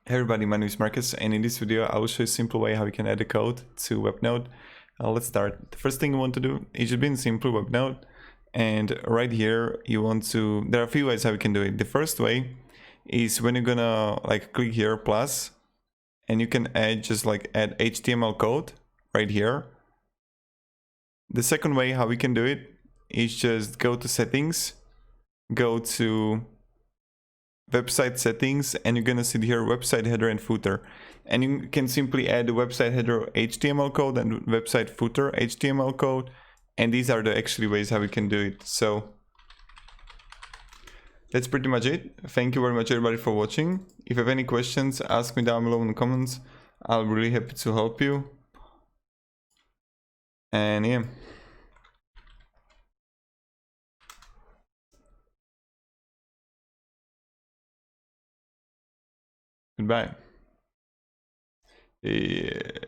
Hey everybody, my name is Marcus, and in this video I will show you a simple way how you can add a code to Webnode. Let's start. The first thing you want to do is just be in simple Webnode, and right here you want to, there are a few ways how you can do it. The first way is when you're gonna click here plus, and you can add add HTML code right here. The second way how we can do it is just go to settings, go to website settings, and you're gonna see here website header and footer, and you can simply add the website header HTML code and website footer HTML code, and these are the actually ways how we can do it. So that's pretty much it. Thank you very much everybody for watching. If you have any questions, ask me down below in the comments. I'll be really happy to help you. And yeah, goodbye. Yeah.